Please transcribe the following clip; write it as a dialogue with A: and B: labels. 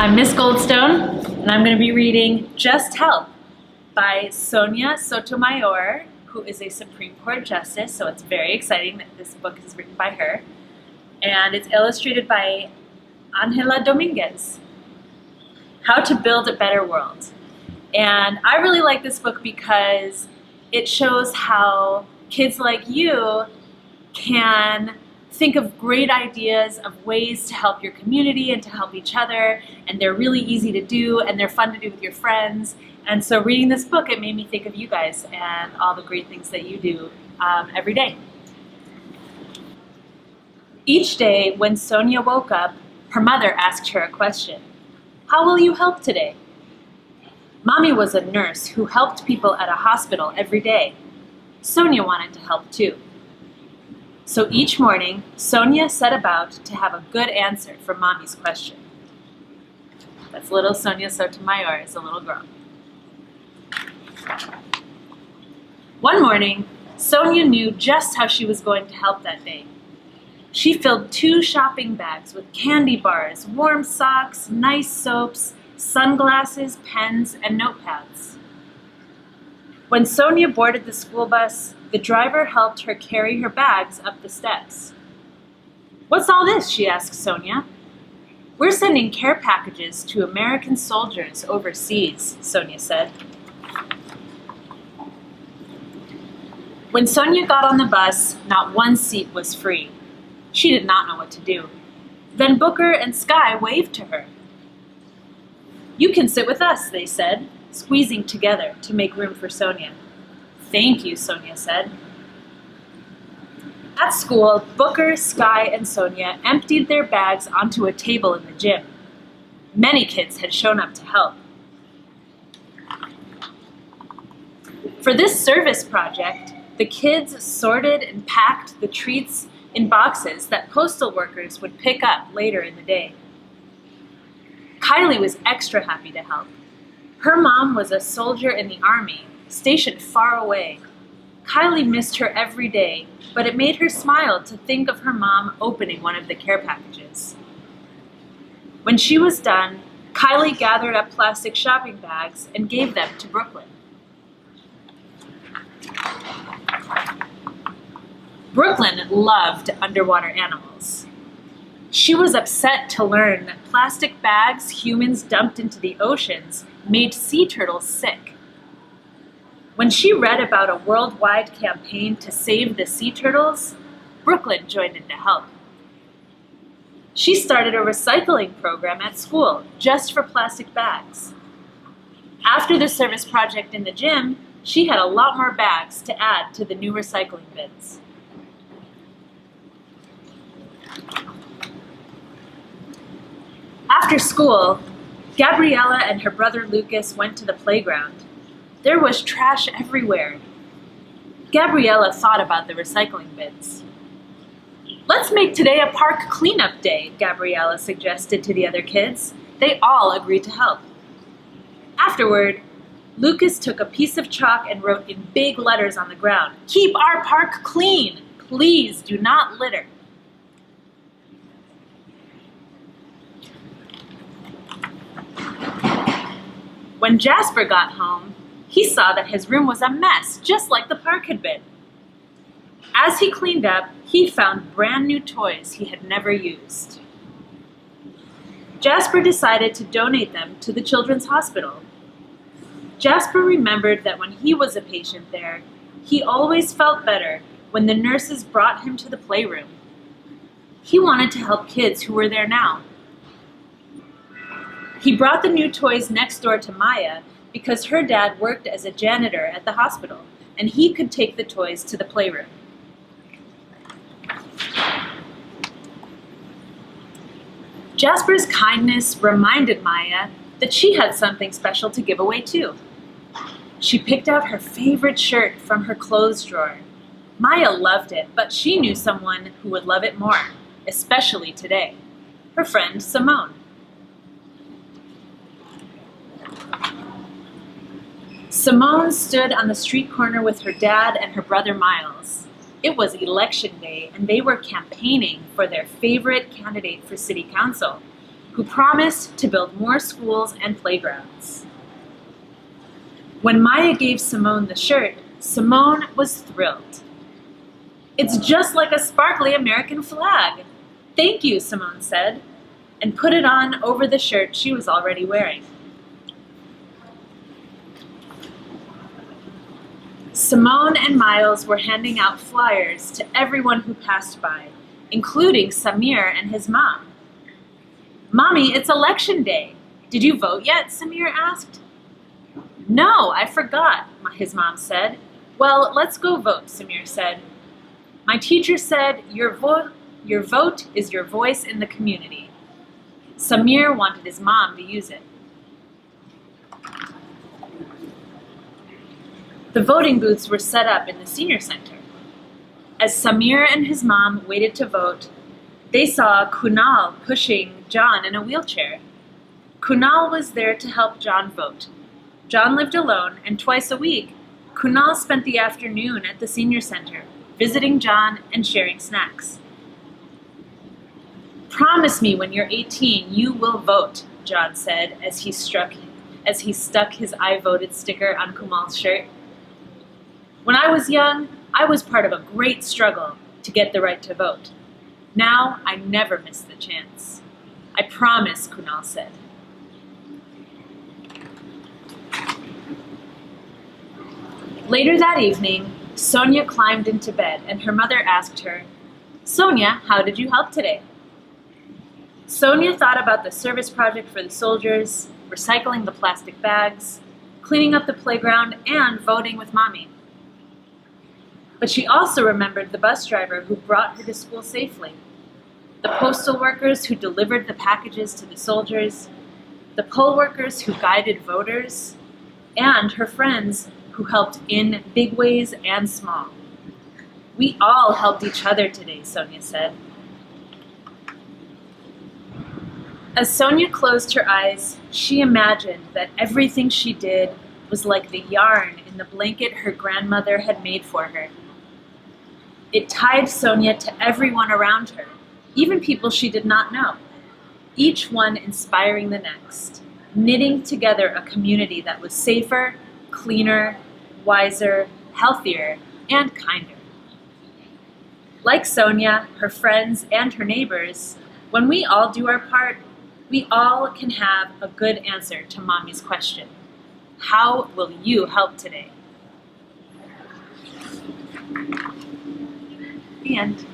A: I'm Miss Goldstone, and I'm going to be reading Just Help by Sonia Sotomayor, who is a Supreme Court Justice, so it's very exciting that this book is written by her. And it's illustrated by Angela Dominguez. How to Build a Better World. And I really like this book because it shows how kids like you can think of great ideas of ways to help your community and to help each other, and they're really easy to do and they're fun to do with your friends. And so reading this book, it made me think of you guys and all the great things that you do every day. Each day when Sonia woke up, her mother asked her a question. How will you help today? Mommy was a nurse who helped people at a hospital every day. Sonia wanted to help too. So each morning, Sonia set about to have a good answer for Mommy's question. That's little Sonia Sotomayor as a little girl. One morning, Sonia knew just how she was going to help that day. She filled 2 shopping bags with candy bars, warm socks, nice soaps, sunglasses, pens, and notepads. When Sonia boarded the school bus, the driver helped her carry her bags up the steps. What's all this? She asked Sonia. We're sending care packages to American soldiers overseas, Sonia said. When Sonia got on the bus, not one seat was free. She did not know what to do. Then Booker and Sky waved to her. You can sit with us, they said, squeezing together to make room for Sonia. Thank you, Sonia said. At school, Booker, Sky, and Sonia emptied their bags onto a table in the gym. Many kids had shown up to help. For this service project, the kids sorted and packed the treats in boxes that postal workers would pick up later in the day. Kylie was extra happy to help. Her mom was a soldier in the army, stationed far away. Kylie missed her every day, but it made her smile to think of her mom opening one of the care packages. When she was done, Kylie gathered up plastic shopping bags and gave them to Brooklyn. Brooklyn loved underwater animals. She was upset to learn that plastic bags humans dumped into the oceans made sea turtles sick. When she read about a worldwide campaign to save the sea turtles, Brooklyn joined in to help. She started a recycling program at school just for plastic bags. After the service project in the gym, she had a lot more bags to add to the new recycling bins. After school, Gabriella and her brother Lucas went to the playground. There was trash everywhere. Gabriella thought about the recycling bins. Let's make today a park cleanup day, Gabriella suggested to the other kids. They all agreed to help. Afterward, Lucas took a piece of chalk and wrote in big letters on the ground, "Keep our park clean. Please do not litter." When Jasper got home, he saw that his room was a mess, just like the park had been. As he cleaned up, he found brand new toys he had never used. Jasper decided to donate them to the Children's Hospital. Jasper remembered that when he was a patient there, he always felt better when the nurses brought him to the playroom. He wanted to help kids who were there now. He brought the new toys next door to Maya because her dad worked as a janitor at the hospital, and he could take the toys to the playroom. Jasper's kindness reminded Maya that she had something special to give away too. She picked out her favorite shirt from her clothes drawer. Maya loved it, but she knew someone who would love it more, especially today, her friend Simone. Simone stood on the street corner with her dad and her brother Miles. It was election day, and they were campaigning for their favorite candidate for city council, who promised to build more schools and playgrounds. When Maya gave Simone the shirt, Simone was thrilled. "It's just like a sparkly American flag." "Thank you," Simone said, and put it on over the shirt she was already wearing. Simone and Miles were handing out flyers to everyone who passed by, including Samir and his mom. "Mommy, it's election day. Did you vote yet?" Samir asked. "No, I forgot," his mom said. "Well, let's go vote," Samir said. "My teacher said your vote is your voice in the community." Samir wanted his mom to use it. The voting booths were set up in the senior center. As Samir and his mom waited to vote, they saw Kunal pushing John in a wheelchair. Kunal was there to help John vote. John lived alone, and twice a week, Kunal spent the afternoon at the senior center, visiting John and sharing snacks. "Promise me when you're 18 you will vote," John said as he stuck his "I voted" sticker on Kunal's shirt. "When I was young, I was part of a great struggle to get the right to vote. Now I never miss the chance. I promise," Kunal said. Later that evening, Sonia climbed into bed and her mother asked her, "Sonia, how did you help today?" Sonia thought about the service project for the soldiers, recycling the plastic bags, cleaning up the playground, and voting with Mommy. But she also remembered the bus driver who brought her to school safely, the postal workers who delivered the packages to the soldiers, the poll workers who guided voters, and her friends who helped in big ways and small. "We all helped each other today," Sonia said. As Sonia closed her eyes, she imagined that everything she did was like the yarn in the blanket her grandmother had made for her. It tied Sonia to everyone around her, even people she did not know, each one inspiring the next, knitting together a community that was safer, cleaner, wiser, healthier, and kinder. Like Sonia, her friends, and her neighbors, when we all do our part, we all can have a good answer to Mommy's question. How will you help today? The end.